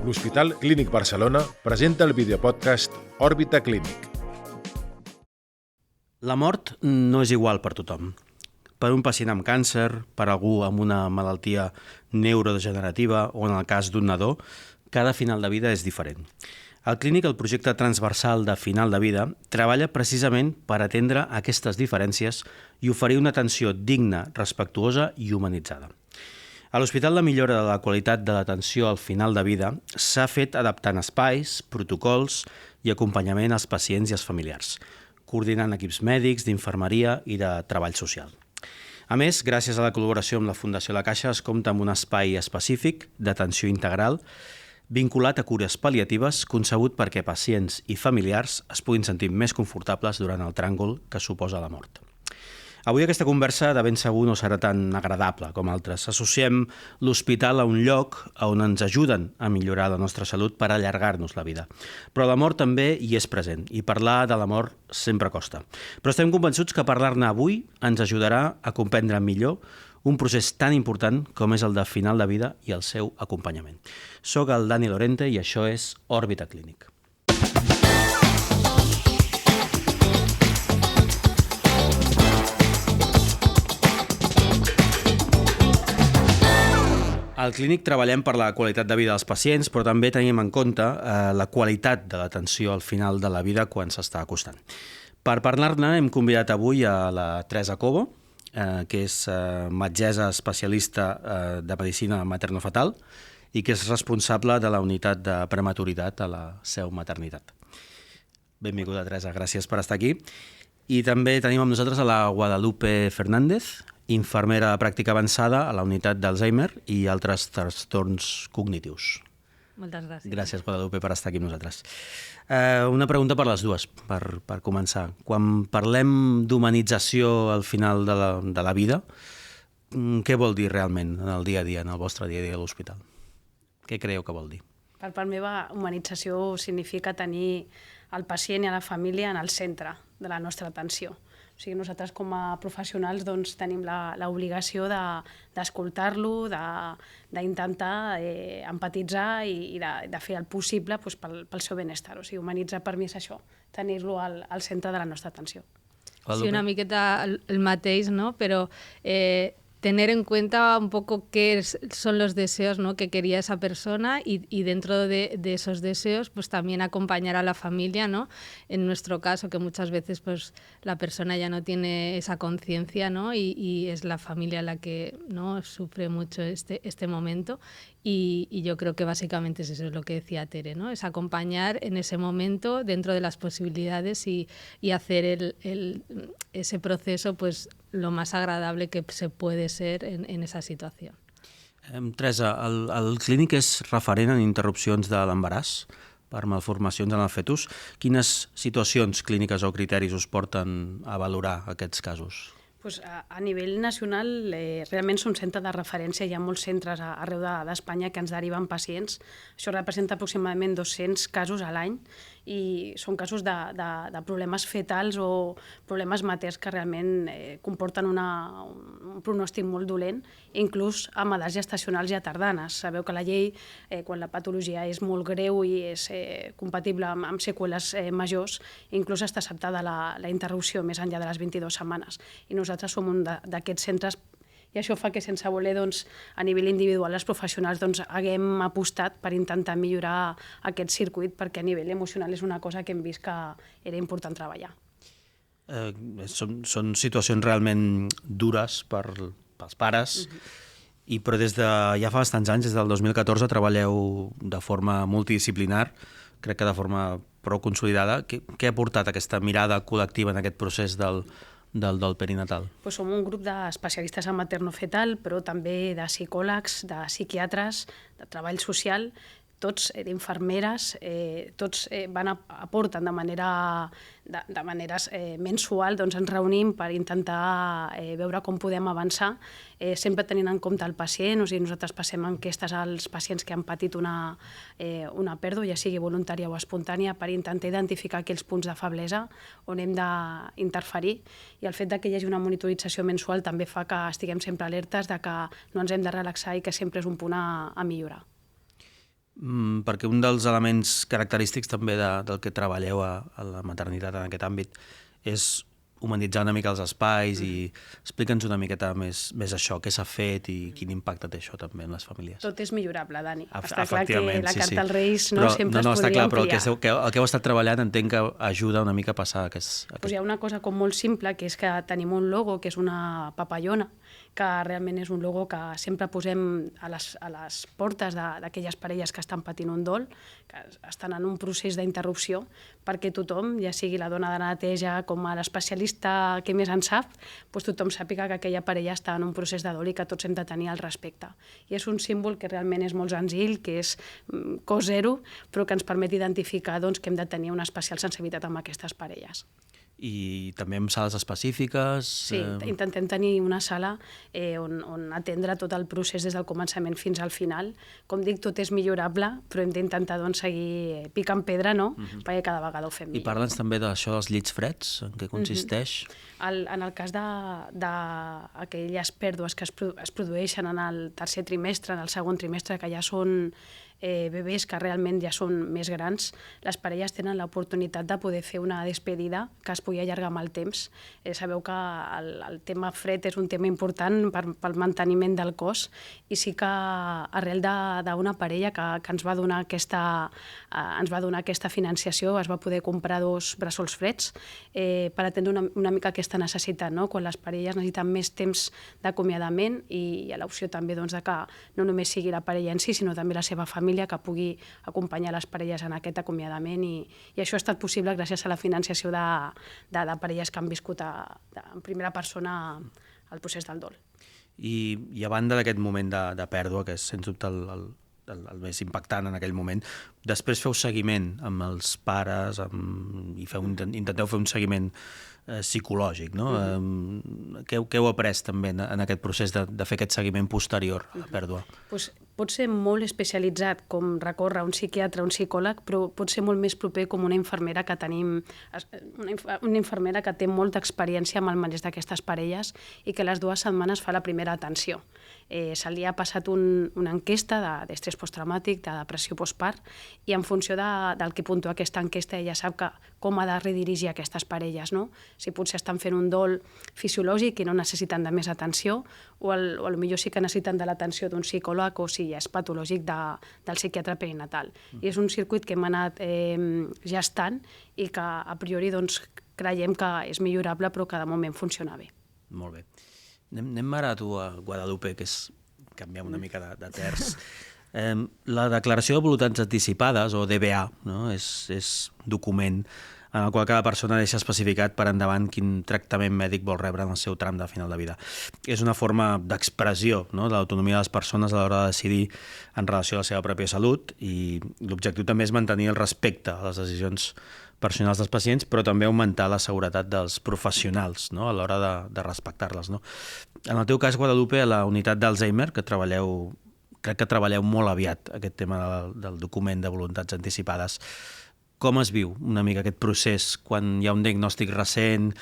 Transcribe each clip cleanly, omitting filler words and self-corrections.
L'Hospital Clínic Barcelona presenta el videopodcast Òrbita Clínic. La mort no és igual per tothom. Per un pacient amb càncer, per algú amb una malaltia neurodegenerativa o en el cas d'un nadó, cada final de vida és diferent. Al Clínic, el projecte transversal de final de vida treballa precisament per atendre aquestes diferències i oferir una atenció digna, respectuosa i humanitzada. A l'Hospital, la millora de la qualitat de l'atenció al final de vida s'ha fet adaptant espais, protocols i acompanyament als pacients i als familiars, coordinant equips mèdics, d'infermeria i de treball social. A més, gràcies a la col·laboració amb la Fundació La Caixa, es compta amb un espai específic d'atenció integral vinculat a cures pal·liatives concebut perquè pacients i familiars es puguin sentir més confortables durant el tràngol que suposa la mort. Avui aquesta conversa de ben segur no serà tan agradable com altres. Associem l'hospital a un lloc on ens ajuden a millorar la nostra salut per allargar-nos la vida. Però la mort també hi és present i parlar de la mort sempre costa. Però estem convençuts que parlar-ne avui ens ajudarà a comprendre millor un procés tan important com és el de final de vida i el seu acompanyament. Soc el Dani Lorente i això és Òrbita Clínic. Al Clínic treballem per la qualitat de vida dels pacients, però també tenim en compte la qualitat de l'atenció al final de la vida quan s'està acostant. Per parlar-ne hem convidat avui a la Teresa Cobo, que és metgessa especialista de medicina materno-fetal i que és responsable de la unitat de prematuritat a la Seu Maternitat. Benvinguda, Teresa, gràcies per estar aquí. I també tenim amb nosaltres a la Guadalupe Fernández, infermera de pràctica avançada a la unitat d'Alzheimer i altres trastorns cognitius. Moltes gràcies. Gràcies, Guadalupe, per estar aquí amb nosaltres. Una pregunta per les dues, per començar. Quan parlem d'humanització al final de la vida, què vol dir realment en el dia a dia, en el vostre dia a dia a l'hospital? Què creieu que vol dir? Per part meva, humanització significa tenir el pacient i la família en el centre de la nostra atenció. O sigui, nosaltres com a professionals doncs, tenim l'obligació d'escoltar-lo, d'intentar empatitzar i de fer el possible doncs, pel seu benestar. O sigui, humanitzar per mi és això, tenir-lo al centre de la nostra atenció. Sí, una miqueta el mateix, ¿no? Pero tener en cuenta un poco qué son los deseos, ¿no?, que quería esa persona y dentro de esos deseos pues también acompañar a la familia, ¿no? En nuestro caso, que muchas veces pues la persona ya no tiene esa conciencia, ¿no? Y es la familia la que, ¿no?, sufre mucho este momento y yo creo que básicamente es eso, es lo que decía Tere, ¿no? Es acompañar en ese momento dentro de las posibilidades y hacer ese proceso pues lo más agradable que se puede ser en esa situació. Teresa, el Clínic és referent en interrupcions de l'embaràs per malformacions en el fetus. Quines situacions clíniques o criteris us porten a valorar aquests casos? Pues a nivell nacional realment som centre de referència, hi ha molts centres arreu d'Espanya que ens deriven pacients. Això representa aproximadament 200 casos a l'any i són casos de problemes fetals o problemes materns que realment comporten un pronòstic molt dolent, inclús amb edats gestacionals ja tardanes. Sabeu que la llei, quan la patologia és molt greu i és compatible amb seqüeles majors, inclús està acceptada la interrupció més enllà de les 22 setmanes. I nosaltres som un d'aquests centres i això fa que sense voler a nivell individual els professionals haguem apostat per intentar millorar aquest circuit perquè a nivell emocional és una cosa que hem vist que era important treballar. Són situacions realment dures pels pares, però des de ja fa bastants anys, des del 2014, treballeu de forma multidisciplinar, crec que de forma prou consolidada. Què ha portat aquesta mirada col·lectiva en aquest procés del perinatal? Som un grup d'especialistes en materno-fetal, però també de psicòlegs, de psiquiatres, de treball social, tots d'infermeres, tots aporten de maneres mensual, doncs ens reunim per intentar veure com podem avançar, sempre tenint en compte el pacient, o sigui, nosaltres passem enquestes als pacients que han patit una pèrdua, ja sigui voluntària o espontània, per intentar identificar aquells punts de feblesa on hem d'interferir, i el fet que hi hagi una monitorització mensual també fa que estiguem sempre alertes de que no ens hem de relaxar i que sempre és un punt a millorar. Perquè un dels elements característics també del que treballeu a la maternitat en aquest àmbit és humanitzar una mica els espais i explica'ns una miqueta més això, què s'ha fet i quin impacte té això també en les famílies. Tot és millorable, Dani. Està clar que la carta als Reis sempre es està podria clar, però ampliar. el que heu estat treballant entenc que ajuda una mica a passar Doncs hi ha una cosa com molt simple, que és que tenim un logo, que és una papallona, que realment és un logo que sempre posem a les portes d'aquelles parelles que estan patint un dol, que estan en un procés d'interrupció, perquè tothom, ja sigui la dona de la neteja com a l'especialista que més en sap, doncs tothom sàpiga que aquella parella està en un procés de dol i que tots hem de tenir el respecte. I és un símbol que realment és molt senzill, que és cost zero, però que ens permet identificar que hem de tenir una especial sensibilitat amb aquestes parelles. I també amb sales específiques? Sí, intentem tenir una sala on atendre tot el procés des del començament fins al final. Com dic, tot és millorable, però hem d'intentar seguir picant pedra, no? Perquè cada vegada ho fem millor. I parla'ns també d'això dels llits freds, en què consisteix? En el cas d'aquelles pèrdues que es produeixen en el tercer trimestre, en el segon trimestre, que ja són bebès que realment ja són més grans, les parelles tenen l'oportunitat de poder fer una despedida que es pugui allargar amb el temps. Sabeu que el tema fred és un tema important pel manteniment del cos, i sí que arrel d'una parella que ens va donar aquesta financiació es va poder comprar 2 bressols freds per atendre una mica aquesta necessitat, no? Quan les parelles necessiten més temps d'acomiadament, i hi ha l'opció també de que no només sigui la parella en si, sinó també la seva família, que pugui acompanyar les parelles en aquest acomiadament, i això ha estat possible gràcies a la financiació de parelles que han viscut en primera persona el procés del dol. I a banda d'aquest moment de pèrdua, que és sens dubte el més impactant en aquell moment, després feu seguiment amb els pares i intenteu fer un seguiment psicològic, no? Què heu après també en aquest procés de fer aquest seguiment posterior a la pèrdua? Pot ser molt especialitzat, com recórrer a un psiquiatre, un psicòleg, però pot ser molt més proper com una infermera que tenim, una infermera que té molta experiència amb el maneig d'aquestes parelles i que les 2 setmanes fa la primera atenció. Se li ha passat una enquesta d'estrès posttraumàtic, de depressió postpart, i en funció del que puntua aquesta enquesta ella sap com ha de redirigir aquestes parelles, no? Si potser estan fent un dol fisiològic i no necessiten de més atenció, o potser sí que necessiten de l'atenció d'un psicòleg, o si és patològic del psiquiatre perinatal. I és un circuit que hem anat gestant i que a priori creiem que és millorable, però que de moment funciona bé. Molt bé. Anem ara a tu a Guadalupe, que és canviar una mica de terç. La declaració de voluntats anticipades, o DVA, no? És document en el qual cada persona deixa especificat per endavant quin tractament mèdic vol rebre en el seu tram de final de vida. És una forma d'expressió, no?, de l'autonomia de les persones a l'hora de decidir en relació a la seva pròpia salut, i l'objectiu també és mantenir el respecte a les decisions personals dels pacients, però també augmentar la seguretat dels professionals, no?, a l'hora de respectar-les, no? En el teu cas, Guadalupe, a la unitat d'Alzheimer, crec que treballeu molt aviat aquest tema del document de voluntats anticipades. Com es viu una mica aquest procés quan hi ha un diagnòstic recent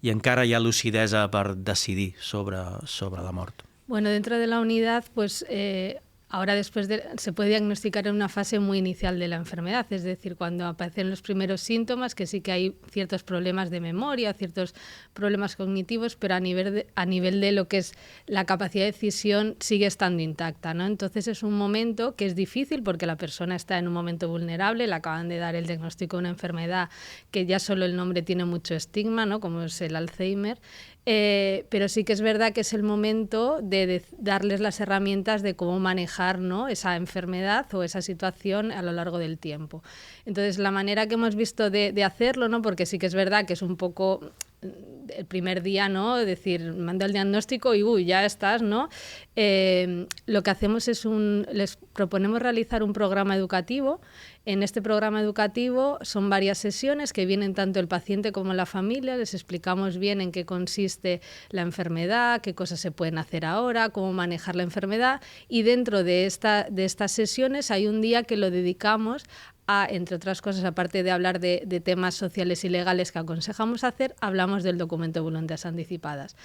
i encara hi ha lucidesa per decidir sobre la mort? Bueno, dentro de la unidad, pues ahora se puede diagnosticar en una fase muy inicial de la enfermedad, es decir, cuando aparecen los primeros síntomas, que sí que hay ciertos problemas de memoria, ciertos problemas cognitivos, pero a nivel de lo que es la capacidad de decisión sigue estando intacta, ¿no? Entonces es un momento que es difícil porque la persona está en un momento vulnerable, le acaban de dar el diagnóstico de una enfermedad que ya solo el nombre tiene mucho estigma, ¿no?, como es el Alzheimer. Pero sí que es verdad que es el momento de darles las herramientas de cómo manejar, ¿no?, esa enfermedad o esa situación a lo largo del tiempo. Entonces, la manera que hemos visto de hacerlo, ¿no?, porque sí que es verdad que es un poco el primer día, ¿no? Es decir, manda el diagnóstico y ya estás, ¿no? Lo que hacemos es les proponemos realizar un programa educativo. En este programa educativo son varias sesiones que vienen tanto el paciente como la familia, les explicamos bien en qué consiste la enfermedad, qué cosas se pueden hacer ahora, cómo manejar la enfermedad, y dentro de estas sesiones hay un día que lo dedicamos a, entre otras cosas, aparte de hablar de temas sociales y legales que aconsejamos hacer, hablamos del documento de voluntades anticipadas.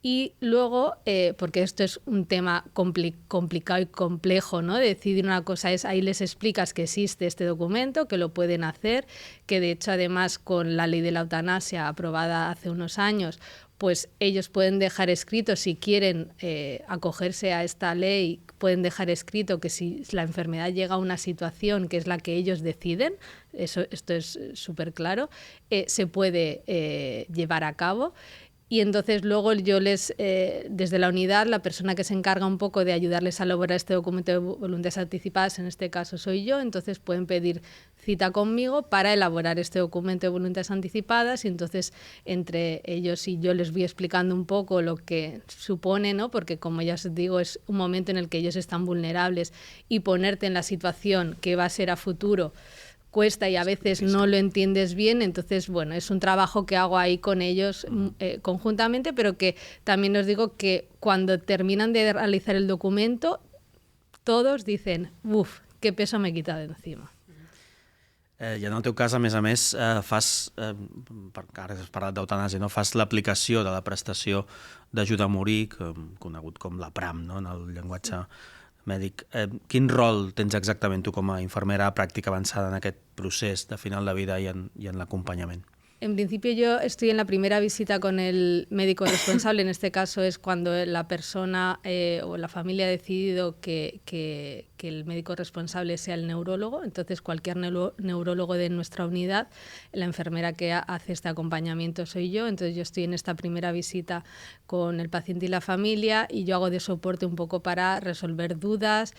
Y luego, porque esto es un tema complicado y complejo, ¿no? Decidir una cosa es, ahí les explicas que existe este documento, que lo pueden hacer, que de hecho además con la ley de la eutanasia aprobada hace unos años, pues ellos pueden dejar escrito, si quieren acogerse a esta ley, pueden dejar escrito que si la enfermedad llega a una situación que es la que ellos deciden, esto es súper claro, se puede llevar a cabo. Y entonces luego yo desde la unidad, la persona que se encarga un poco de ayudarles a elaborar este documento de voluntades anticipadas, en este caso soy yo, entonces pueden pedir cita conmigo para elaborar este documento de voluntades anticipadas, y entonces entre ellos y yo les voy explicando un poco lo que supone, ¿no? Porque como ya os digo, es un momento en el que ellos están vulnerables, y ponerte en la situación que va a ser a futuro cuesta y a veces no lo entiendes bien. Entonces, bueno, es un trabajo que hago ahí con ellos conjuntamente, pero que también os digo que cuando terminan de realizar el documento, todos dicen, uf, qué peso me he quitado de encima. I en el teu cas, a més, fas, ara has parlat d'eutanàsia, no? Fas l'aplicació de la prestació d'ajuda a morir, conegut com la PRAM, no? En el llenguatge mèdic. Quin rol tens exactament tu com a infermera a pràctica avançada en aquest procés de final de vida i en l'acompanyament? En principio yo estoy en la primera visita con el médico responsable. En este caso es cuando la persona o la familia ha decidido que el médico responsable sea el neurólogo. Entonces cualquier neurólogo de nuestra unidad, la enfermera que hace este acompañamiento soy yo. Entonces yo estoy en esta primera visita con el paciente y la familia, y yo hago de soporte un poco para resolver dudas.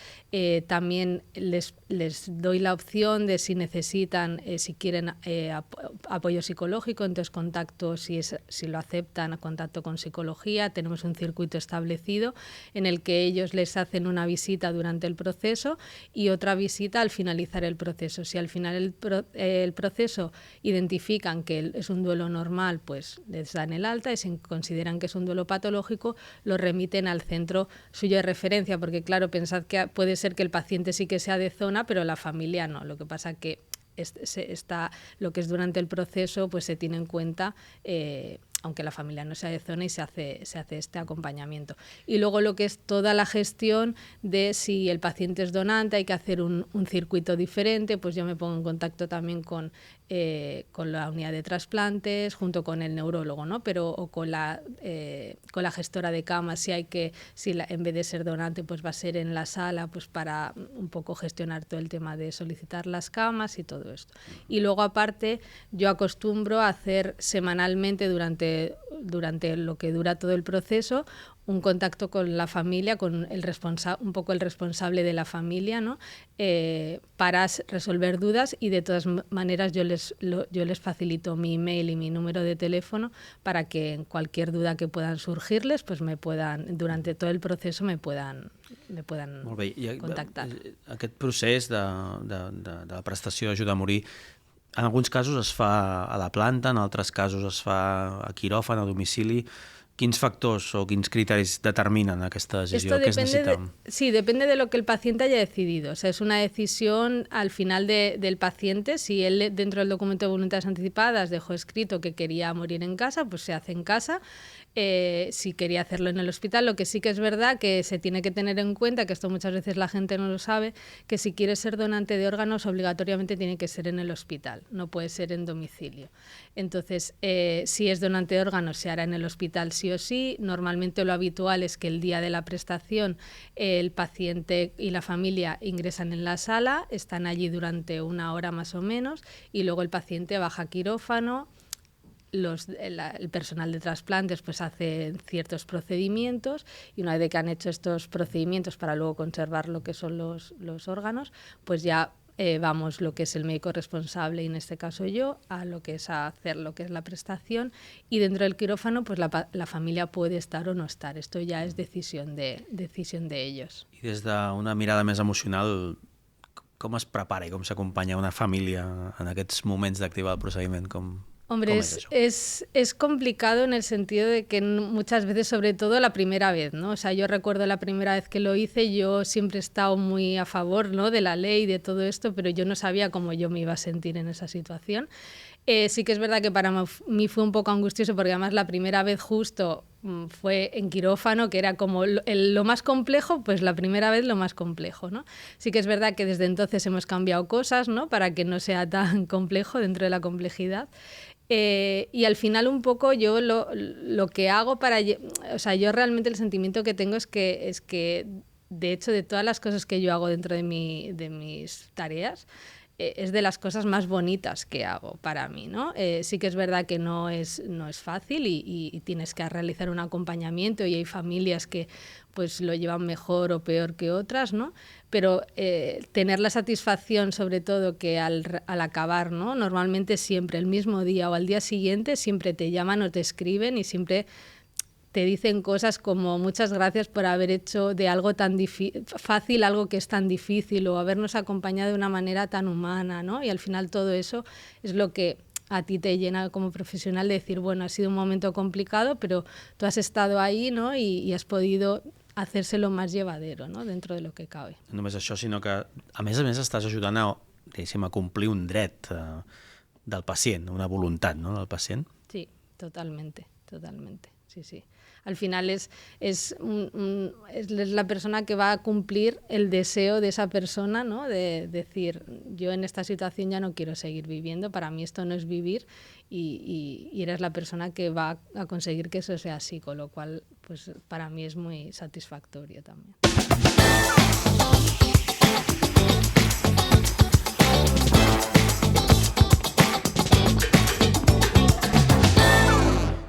También les doy la opción de si necesitan, si quieren apoyo psicológico, entonces contacto, si lo aceptan, contacto con psicología. Tenemos un circuito establecido en el que ellos les hacen una visita durante el proceso y otra visita al finalizar el proceso. Si al final el proceso identifican que es un duelo normal, pues les dan el alta, y si consideran que es un duelo patológico, lo remiten al centro suyo de referencia, porque claro, pensad que puede ser que el paciente sí que sea de zona, pero la familia no. Lo que pasa que lo que es durante el proceso pues se tiene en cuenta, aunque la familia no sea de zona, y se hace este acompañamiento. Y luego lo que es toda la gestión de si el paciente es donante, hay que hacer un circuito diferente, pues yo me pongo en contacto también con la unidad de trasplantes, junto con el neurólogo, ¿no? O con la gestora de camas, en vez de ser donante, pues va a ser en la sala, pues para un poco gestionar todo el tema de solicitar las camas y todo esto. Y luego aparte yo acostumbro a hacer semanalmente durante lo que dura todo el proceso un contacto con la familia, con un poco el responsable de la familia, ¿no? Para resolver dudas, y de todas maneras yo les facilito mi email y mi número de teléfono para que en cualquier duda que puedan surgirles, pues durante todo el proceso me puedan contactar. Aquest procés de la prestació d'ajuda a morir, en alguns casos es fa a la planta, en altres casos es fa a quiròfan, a domicili. ¿Quins factors o quins criteris determinen aquesta decisió? ¿Qué es necesita? Sí, depende de lo que el paciente haya decidido. O sea, es una decisión al final del paciente. Si él dentro del documento de voluntades anticipadas dejó escrito que quería morir en casa, pues se hace en casa. Si quería hacerlo en el hospital, lo que sí que es verdad que se tiene que tener en cuenta, que esto muchas veces la gente no lo sabe, que si quiere ser donante de órganos obligatoriamente tiene que ser en el hospital, no puede ser en domicilio. Entonces, si es donante de órganos se hará en el hospital sí o sí. Normalmente lo habitual es que el día de la prestación el paciente y la familia ingresan en la sala, están allí durante 1 hora más o menos, y luego el paciente baja a quirófano. El personal de trasplantes pues hace ciertos procedimientos, y una vez que han hecho estos procedimientos para luego conservar lo que son los órganos, pues ya vamos lo que es el médico responsable, y en este caso yo, a lo que es a hacer lo que es la prestación, y dentro del quirófano pues la familia puede estar o no estar. Esto ya es decisión de ellos. I des d'una mirada més emocional, com es prepara i com s'acompanya una família en aquests moments d'activar el procediment? Hombre, es complicado en el sentido de que muchas veces, sobre todo la primera vez, ¿no? O sea, yo recuerdo la primera vez que lo hice, yo siempre he estado muy a favor, ¿no?, de la ley, de todo esto, pero yo no sabía cómo yo me iba a sentir en esa situación. Sí que es verdad que para mí fue un poco angustioso, porque además la primera vez justo fue en quirófano, que era como lo más complejo, pues la primera vez lo más complejo, ¿no? Sí que es verdad que desde entonces hemos cambiado cosas, ¿no?, para que no sea tan complejo dentro de la complejidad. Y al final un poco yo lo que hago o sea, yo realmente el sentimiento que tengo es que de hecho de todas las cosas que yo hago dentro de mis tareas, es de las cosas más bonitas que hago para mí, ¿no? Sí que es verdad que no es fácil y tienes que realizar un acompañamiento, y hay familias que pues lo llevan mejor o peor que otras, ¿no? Pero tener la satisfacción, sobre todo, que al acabar, ¿no?, normalmente siempre el mismo día o al día siguiente siempre te llaman o te escriben y siempre te dicen cosas como muchas gracias por haber hecho de algo tan fácil algo que es tan difícil, o habernos acompañado de una manera tan humana, ¿no? Y al final todo eso es lo que a ti te llena como profesional, de decir, bueno, ha sido un momento complicado, pero tú has estado ahí, ¿no?, y has podido hacérselo más llevadero, ¿no?, dentro de lo que cabe. No només això, sinó que a més estàs ajudant a complir un dret del pacient, una voluntat, no?, del pacient. Sí, totalmente. Sí, sí. Al final es la persona que va a cumplir el deseo de esa persona, ¿no?, de decir, yo en esta situación ya no quiero seguir viviendo, para mí esto no es vivir, y eres la persona que va a conseguir que eso sea así, con lo cual pues para mí es muy satisfactorio también.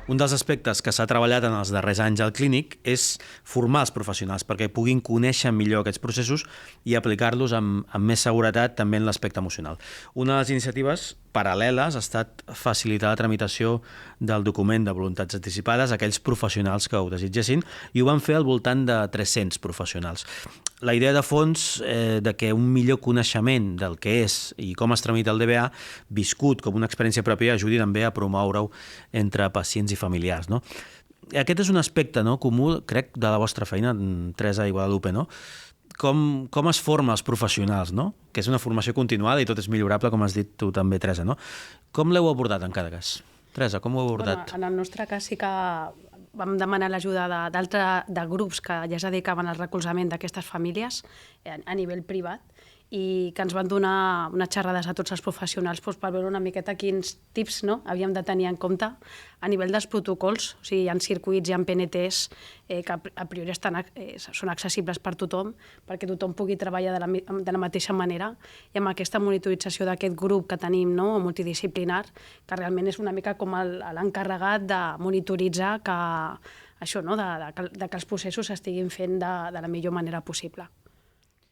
Un dels aspectes que s'ha treballat en els darrers anys al clínic és formar els professionals perquè puguin conèixer millor aquests processos i aplicar-los amb més seguretat també en l'aspecte emocional. Una de les iniciatives paral·leles ha estat facilitar la tramitació del document de voluntats anticipades a aquells professionals que ho desitgessin, i ho van fer al voltant de 300 professionals. La idea de fons de que un millor coneixement del que és i com es tramita el DBA, viscut com una experiència pròpia, ajudi també a promoure-ho entre pacients i familiars, no? Aquest és un aspecte, no, comú, crec, de la vostra feina, Teresa i Guadalupe, no? Com es forma els professionals, no? Que és una formació continuada i tot és millorable, com has dit tu també, Teresa, no? Com l'heu abordat en cada cas? Teresa, com ho heu abordat? Bueno, en el nostre cas sí que vam demanar l'ajuda de grups que ja es dedicaven al recolzament d'aquestes famílies a nivell privat, i que ens van donar unes xerrades a tots els professionals per veure una miqueta quins tips, no?, havíem de tenir en compte a nivell dels protocols. O sigui, hi ha circuits, hi ha PNTs que a priori són accessibles per tothom, perquè tothom pugui treballar de la mateixa manera, i amb aquesta monitorització d'aquest grup que tenim, no?, multidisciplinar, que realment és una mica com l'encarregat de monitoritzar que això, no?, de que els processos s'estiguin fent de la millor manera possible.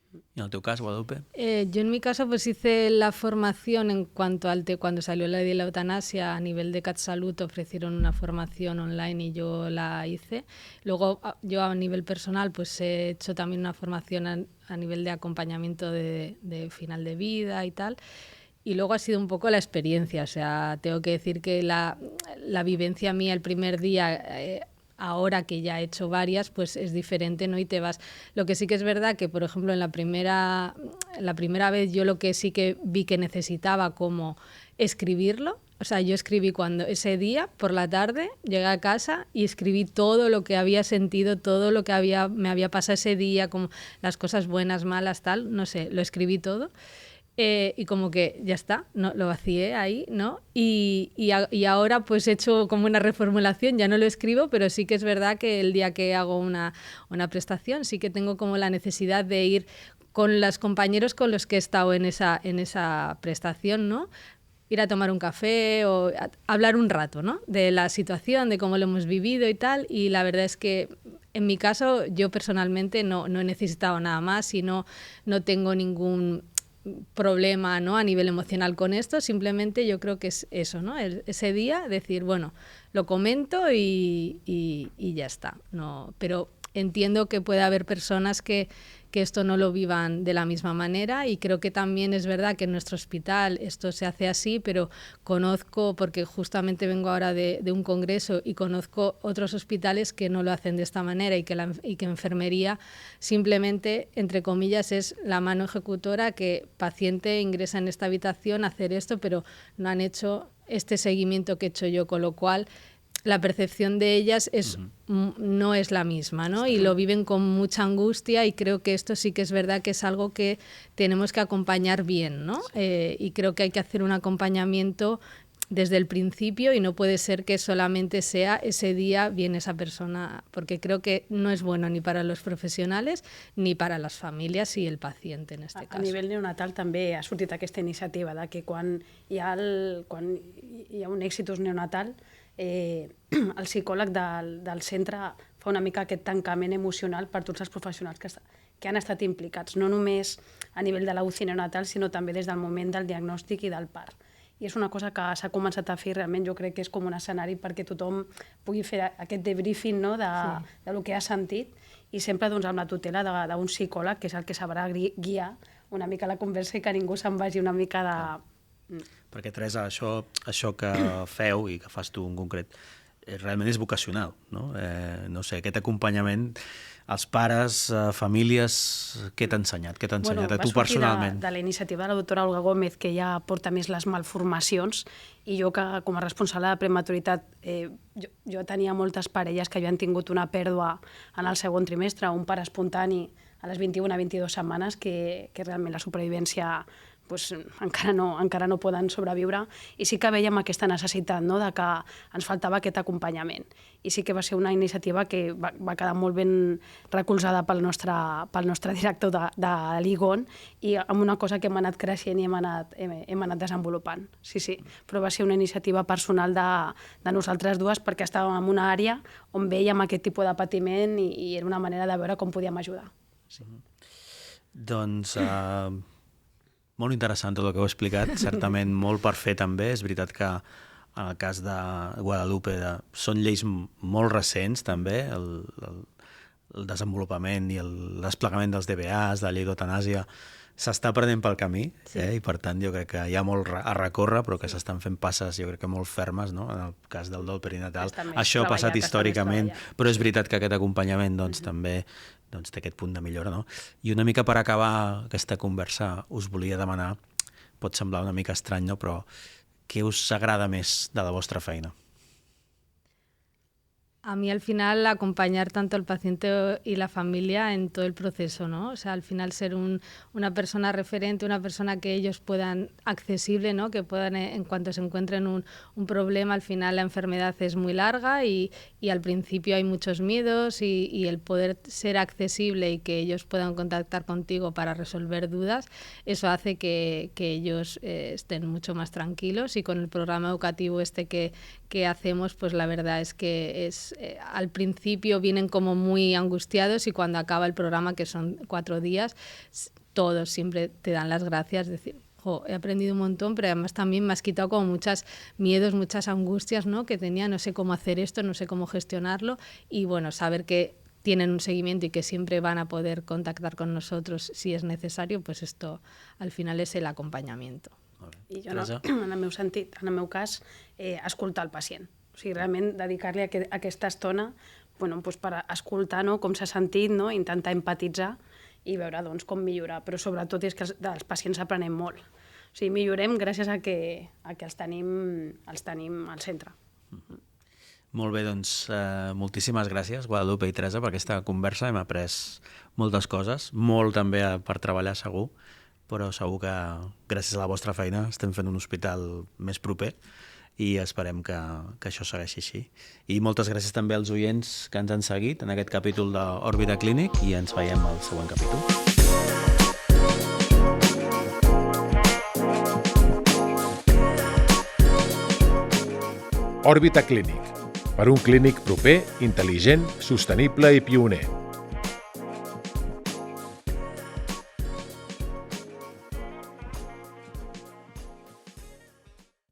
¿Y en el teu cas, Guadalupe? Yo en mi caso pues hice la formación en cuanto cuando salió la ley de la eutanasia, a nivel de CatSalut ofrecieron una formación online y yo la hice. Luego yo a nivel personal pues he hecho también una formación a nivel de acompañamiento de final de vida y tal. Y luego ha sido un poco la experiencia, o sea, tengo que decir que la vivencia mía el primer día... ahora que ya he hecho varias, pues es diferente, ¿no? Y te vas... Lo que sí que es verdad que, por ejemplo, en la primera vez yo lo que sí que vi que necesitaba como escribirlo, o sea, yo escribí ese día, por la tarde, llegué a casa y escribí todo lo que había sentido, todo lo que me había pasado ese día, como las cosas buenas, malas, tal, no sé, lo escribí todo. Y como que ya está, ¿no? Lo vacié ahí, ¿no? Y ahora pues he hecho como una reformulación, ya no lo escribo, pero sí que es verdad que el día que hago una prestación sí que tengo como la necesidad de ir con los compañeros con los que he estado en esa prestación, ¿no? Ir a tomar un café o hablar un rato, ¿no?, de la situación, de cómo lo hemos vivido y tal, y la verdad es que en mi caso yo personalmente no he necesitado nada más y no tengo ningún problema, ¿no?, a nivel emocional con esto, simplemente yo creo que es eso, ¿no? Ese día decir, bueno, lo comento y ya está, ¿no? Pero entiendo que puede haber personas que esto no lo vivan de la misma manera, y creo que también es verdad que en nuestro hospital esto se hace así, pero conozco, porque justamente vengo ahora de un congreso y conozco otros hospitales que no lo hacen de esta manera, y que enfermería simplemente, entre comillas, es la mano ejecutora, que paciente ingresa en esta habitación a hacer esto, pero no han hecho este seguimiento que he hecho yo, con lo cual la percepción de ellas no es la misma, ¿no? Y lo viven con mucha angustia, y creo que esto sí que es verdad que es algo que tenemos que acompañar bien, ¿no? Y creo que hay que hacer un acompañamiento desde el principio, y no puede ser que solamente sea ese día viene esa persona, porque creo que no es bueno ni para los professionals ni para les famílies i el pacient en este cas. A nivell neonatal també ha sortit aquesta iniciativa de que quan hi ha un èxitus neonatal, el psicòleg del centre fa una mica aquest tancament emocional per tots els professionals que han estat implicats, no només a nivell de la UCI neonatal, sinó també des del moment del diagnòstic i del part. I és una cosa que s'ha començat a fer, realment jo crec que és com un escenari perquè tothom pugui fer aquest debriefing, no?, del que ha sentit, i sempre doncs, amb la tutela d'un psicòleg, que és el que sabrà guiar una mica la conversa i que ningú se'n vagi una mica de... Perquè, Teresa, això que feu i que fas tu en concret realment és vocacional, no? No sé, aquest acompanyament als pares, famílies, què t'ha ensenyat? Què t'ha ensenyat a tu personalment? De la iniciativa de la doctora Olga Gómez, que ja porta més les malformacions, i jo, que com a responsable de prematuritat, jo tenia moltes parelles que havien tingut una pèrdua en el segon trimestre, un pare espontani a les 21 a 22 setmanes, que realment la supervivència encara no poden sobreviure, i sí que veiem aquesta necessitat, no?, de que ens faltava aquest acompanyament. I sí que va ser una iniciativa que va quedar molt ben recolzada pel nostre director de l'IGON, i amb una cosa que hem anat creixent i hem anat desenvolupant. Sí, però va ser una iniciativa personal de nosaltres dues, perquè estàvem en una àrea on veiem aquest tipus de patiment i era una manera de veure com podíem ajudar. Doncs... molt interessant tot el que heu explicat, certament molt per fer també. És veritat que en el cas de Guadalupe són lleis molt recents també, el desenvolupament i el desplegament dels DBAs, de la llei d'eutanàsia, s'està prenent pel camí, i per tant jo crec que hi ha molt a recórrer, però que s'estan fent passes jo crec que molt fermes, no? En el cas del dol perinatal. Això ha passat històricament, però és veritat que aquest acompanyament també té aquest punt de millora, no? I una mica per acabar aquesta conversa us volia demanar, pot semblar una mica estrany, no?, però què us agrada més de la vostra feina? A mí al final acompañar tanto al paciente y la familia en todo el proceso, ¿no? O sea, al final ser una persona referente, una persona que ellos puedan, accesible, ¿no? Que puedan, en cuanto se encuentren un problema, al final la enfermedad es muy larga y al principio hay muchos miedos y el poder ser accesible y que ellos puedan contactar contigo para resolver dudas, eso hace que ellos estén mucho más tranquilos, y con el programa educativo que hacemos, pues la verdad es que al principio vienen como muy angustiados, y cuando acaba el programa, que son 4 días, todos siempre te dan las gracias, decir, he aprendido un montón, pero además también me has quitado como muchos miedos, muchas angustias, ¿no?, que tenía, no sé cómo hacer esto, no sé cómo gestionarlo, y bueno, saber que tienen un seguimiento y que siempre van a poder contactar con nosotros si es necesario, pues esto al final es el acompañamiento. I jo, en el meu sentit, en el meu cas, escoltar el pacient. O sigui, realment dedicar-li aquesta estona per escoltar com s'ha sentit, intentar empatitzar i veure com millorar. Però sobretot és que dels pacients aprenem molt. O sigui, millorem gràcies a que els tenim al centre. Molt bé, doncs moltíssimes gràcies, Guadalupe i Teresa, per aquesta conversa. Hem après moltes coses, molt també per treballar segur, però segur que gràcies a la vostra feina estem fent un hospital més proper, i esperem que això segueixi així. I moltes gràcies també als oients que ens han seguit en aquest capítol d'Òrbita Clínic, i ens veiem al següent capítol. Òrbita Clínic, per un clínic proper, intel·ligent, sostenible i pioner.